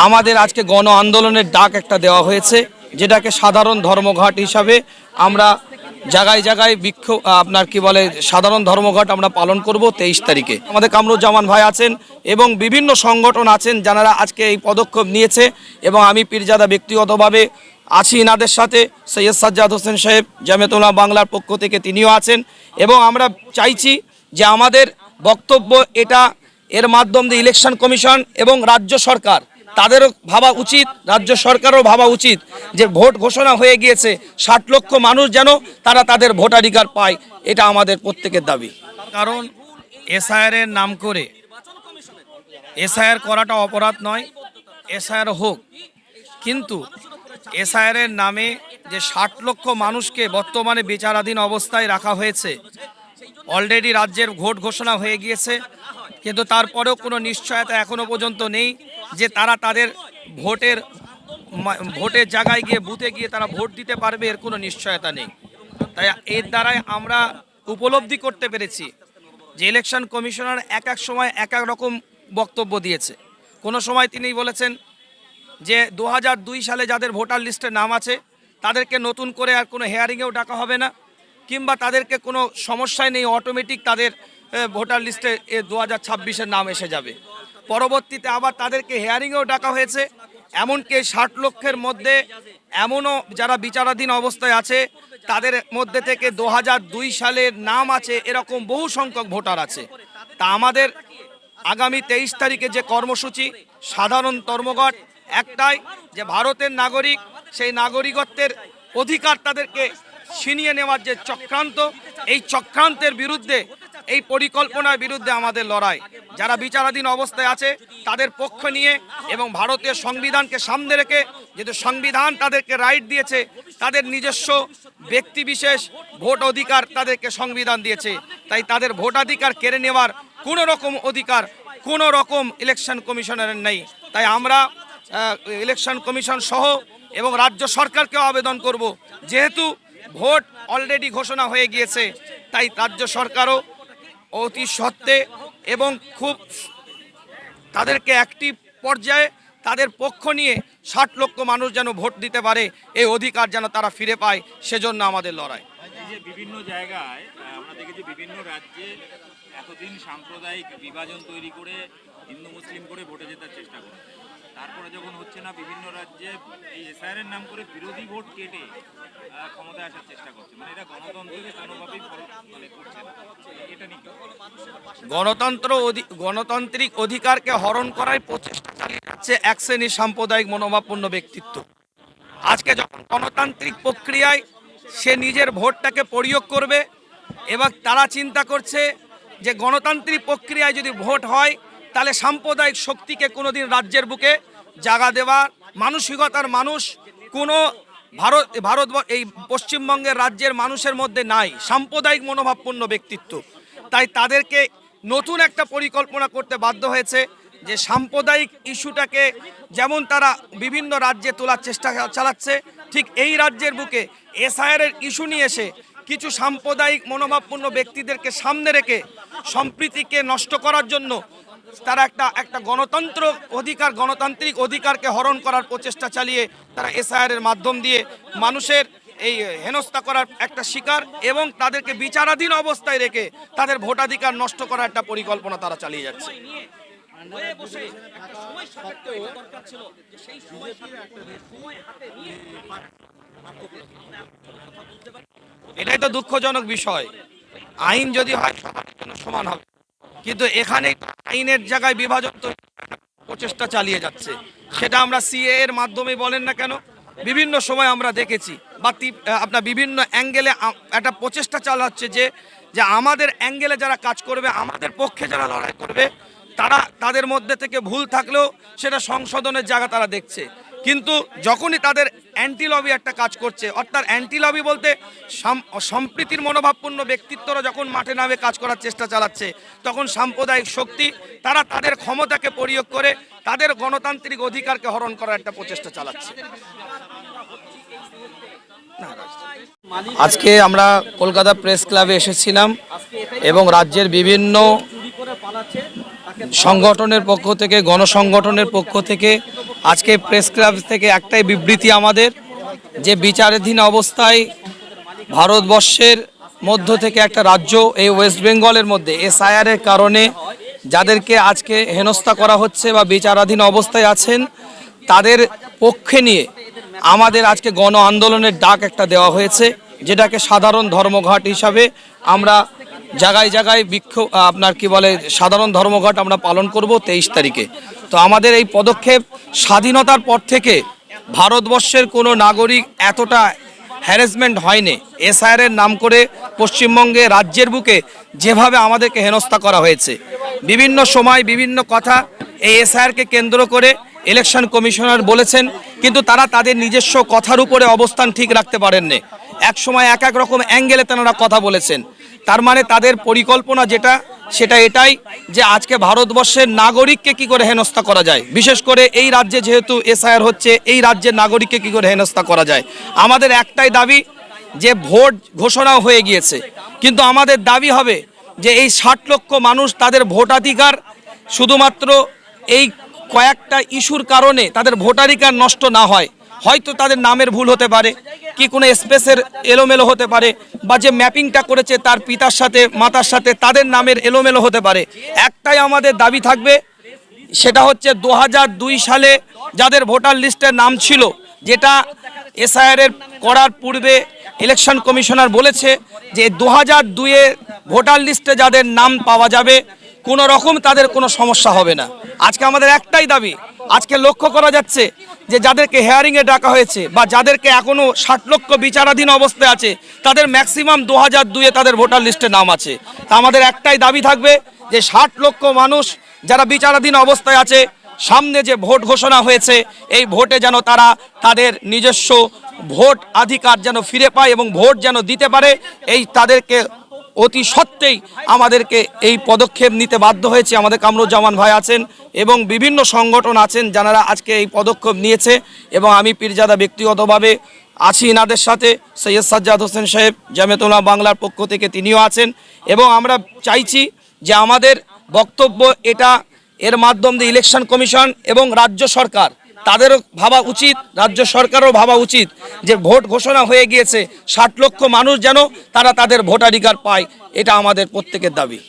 আমাদের আজকে গণ আন্দোলনের ডাক একটা দেওয়া হয়েছে, যেটাকে সাধারণ ধর্মঘট হিসাবে আমরা জায়গায় জায়গায় বিক্ষোভ আপনার কি বলে সাধারণ ধর্মঘট আমরা পালন করব 23 তারিখে। আমাদের কামরুজ্জামান ভাই আছেন এবং বিভিন্ন সংগঠন আছেন যারা আজকে এই পদক্ষেপ নিয়েছে, এবং আমি পীরজাদা ব্যক্তিগতভাবে আছি ইনাদের সাথে। সৈয়দ সাজ্জাদ হোসেন সাহেব জামিয়াতুল উলামা বাংলার পক্ষ থেকে তিনিও আছেন, এবং আমরা চাইছি যে আমাদের বক্তব্য এটা এর মাধ্যম দিয়ে ইলেকশন কমিশন এবং রাজ্য সরকার তাদেরও ভাবা উচিত, রাজ্য সরকারও ভাবা উচিত যে ভোট ঘোষণা হয়ে গিয়েছে, 60 লক্ষ মানুষ যেন তারা তাদের ভোটাধিকার পায়, এটা আমাদের প্রত্যেকের দাবি। কারণ এসআইআর এর নাম করে এসআইআর করাটা অপরাধ নয়, এসআইআর হোক, কিন্তু এসআইআর এর নামে যে 60 লক্ষ মানুষকে বর্তমানে বিচারাধীন অবস্থায় রাখা হয়েছে, অলরেডি রাজ্যের ভোট ঘোষণা হয়ে গিয়েছে, কিন্তু তারপরেও কোনো নিশ্চয়তা এখনো পর্যন্ত নেই যে তারা তাদের ভোটের জায়গায় গিয়ে বুথে গিয়ে তারা ভোট দিতে পারবে, এর কোনো নিশ্চয়তা নেই। তাই এর দ্বারাই আমরা উপলব্ধি করতে পেরেছি যে ইলেকশন কমিশনার এক এক সময় এক এক রকম বক্তব্য দিয়েছে। কোনো সময় তিনি বলেছেন যে 2002 সালে যাদের ভোটার লিস্টে নাম আছে তাদেরকে নতুন করে আর কোনো হেয়ারিংয়েও ডাকা হবে না, কিংবা তাদেরকে কোনো সমস্যাই নেই, অটোমেটিক তাদের ভোটার লিস্টে 2026-এর নাম এসে যাবে। পরবর্তীতে আবার তাদেরকে হেয়ারিংয়েও ডাকা হয়েছে, এমনকি 60 লক্ষের মধ্যে এমনও যারা বিচারাধীন অবস্থায় আছে তাদের মধ্যে থেকে 2002 সালের নাম আছে এরকম বহু সংখ্যক ভোটার আছে। তা আমাদের আগামী 23 তারিখে যে কর্মসূচি সাধারণ ধর্মঘট একটাই, যে ভারতের নাগরিক সেই নাগরিকত্বের অধিকার তাদেরকে ছিনিয়ে নেওয়ার যে চক্রান্ত, এই চক্রান্তের বিরুদ্ধে, এই পরিকল্পনার বিরুদ্ধে আমাদের লড়াই। যারা বিচারাধীন অবস্থায় আছে তাদের পক্ষ নিয়ে এবং ভারতীয় সংবিধানকে সামনে রেখে, যেহেতু সংবিধান তাদেরকে রাইট দিয়েছে, তাদের নিজস্ব ব্যক্তিবিশেষ ভোট অধিকার তাদেরকে সংবিধান দিয়েছে, তাই তাদের ভোটাধিকার কেড়ে নেওয়ার কোনো রকম অধিকার কোনো রকম ইলেকশন কমিশনের নেই। তাই আমরা ইলেকশন কমিশন সহ এবং রাজ্য সরকারকেও আবেদন করব, যেহেতু ভোট অলরেডি ঘোষণা হয়ে গিয়েছে, তাই রাজ্য সরকারও অতি সত্ত্বে এবং খুব তাদেরকে অ্যাক্টিভ পর্যায়ে তাদের পক্ষ নিয়ে 60 লক্ষ মানুষ যেন ভোট দিতে পারে, এই অধিকার যেন তারা ফিরে পায়, সেজন্য আমাদের লড়াই। বিভিন্ন জায়গায় আমরা দেখেছি, বিভিন্ন রাজ্যে এতদিন সাম্প্রদায়িক বিভাজন তৈরি করে হিন্দু মুসলিম করে ভোটে জেতার চেষ্টা করে, তারপরে যখন হচ্ছে না বিভিন্ন রাজ্যে এই এসআইআর এর নাম করে বিরোধী ভোট কেটে ক্ষমতায় আসার চেষ্টা করছে, মানে এটা গণতন্ত্রকে কোনোভাবেই করছে না। এটা নিয়ে গণতান্ত্রিক অধিকারকে হরণ করার প্রচেষ্টা চালিয়ে যাচ্ছে এক শ্রেণীর সাম্প্রদায়িক মনোভাবপূর্ণ ব্যক্তিত্ব। আজকে যখন গণতান্ত্রিক প্রক্রিয়ায় সে নিজের ভোটটাকে প্রয়োগ করবে, এবং তারা চিন্তা করছে যে গণতান্ত্রিক প্রক্রিয়ায় যদি ভোট হয় তাহলে সাম্প্রদায়িক শক্তিকে কোনোদিন রাজ্যের বুকে জায়গা দেওয়ার মানসিকতার মানুষ কোনো এই পশ্চিমবঙ্গের রাজ্যের মানুষের মধ্যে নাই, সাম্প্রদায়িক মনোভাবপূর্ণ ব্যক্তিত্ব। তাই তাদেরকে নতুন একটা পরিকল্পনা করতে বাধ্য হয়েছে, যে সাম্প্রদায়িক ইস্যুটাকে যেমন তারা বিভিন্ন রাজ্যে তোলার চেষ্টা চালাচ্ছে, ঠিক এই রাজ্যের বুকে এসআইআর এর ইস্যু নিয়ে এসে কিছু সাম্প্রদায়িক মনোভাবপূর্ণ ব্যক্তিদেরকে সামনে রেখে সম্প্রীতিকে নষ্ট করার জন্য তারা একটা গণতান্ত্রিক অধিকারকে হরণ করার প্রচেষ্টা চালিয়ে তারা এসআইআর এর মাধ্যম দিয়ে মানুষের এই হেনস্থা করার একটা শিকার, এবং তাদেরকে বিচারাধীন অবস্থায় রেখে তাদের ভোটাধিকার নষ্ট করার একটা পরিকল্পনা তারা চালিয়ে যাচ্ছে। এটাই তো দুঃখজনক বিষয়। আইন যদি হয় সবার জন্য সমান হবে, কিন্তু এখানে আইনের জায়গায় বিভাজন প্রচেষ্টা চালিয়ে যাচ্ছে। সেটা আমরা সিএ এর মাধ্যমে বলেন না কেন, বিভিন্ন সময় আমরা দেখেছি, বা আপনার বিভিন্ন অ্যাঙ্গেলে একটা প্রচেষ্টা চালাচ্ছে যে আমাদের অ্যাঙ্গেলে যারা কাজ করবে, আমাদের পক্ষে যারা লড়াই করবে, তাদের মধ্যে থেকে ভুল থাকলেও সেটা সংশোধনের জায়গা তারা দেখছে। কিন্তু যখনই তাদের অ্যান্টি লবি একটা কাজ করছে, অর্থাৎ অ্যান্টি লবি বলতে সম্প্রীতির মনোভাবপূর্ণ ব্যক্তিত্বরা যখন মাঠে নামে কাজ করার চেষ্টা চালাচ্ছে, তখন সাম্প্রদায়িক শক্তি তারা তাদের ক্ষমতাকে প্রয়োগ করে তাদের গণতান্ত্রিক অধিকারকে হরণ করার একটা প্রচেষ্টা চালাচ্ছে। আজকে আমরা কলকাতা প্রেস ক্লাবে এসেছিলাম এবং রাজ্যের বিভিন্ন সংগঠনের পক্ষ থেকে, গণসংগঠনের পক্ষ থেকে আজকে প্রেস ক্লাব থেকে একটাই বিবৃতি আমাদের, যে বিচারাধীন অবস্থায় ভারতবর্ষের মধ্য থেকে একটা রাজ্য এই ওয়েস্ট বেঙ্গলের মধ্যে এসআইআরের কারণে যাদেরকে আজকে হেনস্থা করা হচ্ছে বা বিচারাধীন অবস্থায় আছেন, তাদের পক্ষে নিয়ে আমাদের আজকে গণ আন্দোলনের ডাক একটা দেওয়া হয়েছে, যেটাকে সাধারণ ধর্মঘট হিসাবে আমরা জায়গায় জায়গায় বিক্ষোভ সাধারণ ধর্মঘট আমরা পালন করব 23 তারিখে। তো আমাদের এই পদক্ষেপ স্বাধীনতার পর থেকে ভারতবর্ষের কোনো নাগরিক এতটা হ্যারাসমেন্ট হয়নি। এসআইআরের নাম করে পশ্চিমবঙ্গে রাজ্যের বুকে যেভাবে আমাদেরকে হেনস্থা করা হয়েছে, বিভিন্ন সময় বিভিন্ন কথা এই এসআইআরকে কেন্দ্র করে ইলেকশন কমিশনার বলেছেন, কিন্তু তারা তাদের নিজস্ব কথার উপরে অবস্থান ঠিক রাখতে পারেননি। এক সময় এক এক রকম অ্যাঙ্গেলে তারা কথা বলেছেন। তার মানে তাদের পরিকল্পনা সেটা এটাই যে আজকে ভারতবর্ষের নাগরিককে কি করে হেনস্থা করা যায়, বিশেষ করে এই রাজ্যে যেহেতু এসআইআর হচ্ছে, এই রাজ্যের নাগরিককে কি করে হেনস্থা করা যায়। আমাদের একটাই দাবি যে ভোট ঘোষণাও হয়ে গিয়েছে, কিন্তু আমাদের দাবি হবে যে এই 60 লক্ষ মানুষ তাদের ভোটাধিকার শুধুমাত্র এই কয়েকটা ইস্যুর কারণে তাদের ভোটাধিকার নষ্ট না হয়। হয়তো তাদের নামের ভুল হতে পারে, কি কোনো স্পেসের এলোমেলো হতে পারে, বা যে ম্যাপিংটা করেছে তার পিতার সাথে মাতার সাথে তাদের নামের এলোমেলো হতে পারে। একটাই আমাদের দাবি থাকবে, সেটা হচ্ছে 2002 সালে যাদের ভোটার লিস্টে নাম ছিল, যেটা এসআইআর করার পূর্বে ইলেকশন কমিশনার বলেছে যে 2002-এ ভোটার লিস্টে যাদের নাম পাওয়া যাবে কোনো রকম তাদের কোনো সমস্যা হবে না। আজকে আমাদের একটাই দাবি, আজকে লক্ষ্য করা যাচ্ছে যে যাদেরকে হেয়ারিংয়ে ডাকা হয়েছে বা যাদেরকে এখনও 60 লক্ষ বিচারাধীন অবস্থায় আছে, তাদের ম্যাক্সিমাম 2002-এ তাদের ভোটার লিস্টে নাম আছে। তা আমাদের একটাই দাবি থাকবে যে 60 লক্ষ মানুষ যারা বিচারাধীন অবস্থায় আছে, সামনে যে ভোট ঘোষণা হয়েছে এই ভোটে যেন তারা তাদের নিজস্ব ভোট অধিকার যেন ফিরে পায় এবং ভোট যেন দিতে পারে, এই তাদেরকে অতি সত্ত্বেই আমাদেরকে এই পদক্ষেপ নিতে বাধ্য হয়েছে। আমাদের কামরুজ্জামান ভাই আছেন এবং বিভিন্ন সংগঠন আছেন যারা আজকে এই পদক্ষেপ নিয়েছে, এবং আমি পীরজাদা ব্যক্তিগতভাবে আছি ইনাদের সাথে। সৈয়দ সাজ্জাদ হোসেন সাহেব জামিয়াতুল উলামা বাংলার পক্ষ থেকে তিনিও আছেন, এবং আমরা চাইছি যে আমাদের বক্তব্য এটা, এর মাধ্যম দিয়ে ইলেকশন কমিশন এবং রাজ্য সরকার তাদেরও ভাবা উচিত, রাজ্য সরকারও ভাবা উচিত যে ভোট ঘোষণা হয়ে গিয়েছে, 60 লক্ষ মানুষ যেন তারা তাদের ভোটাধিকার পায়, এটা আমাদের প্রত্যেকের দাবি।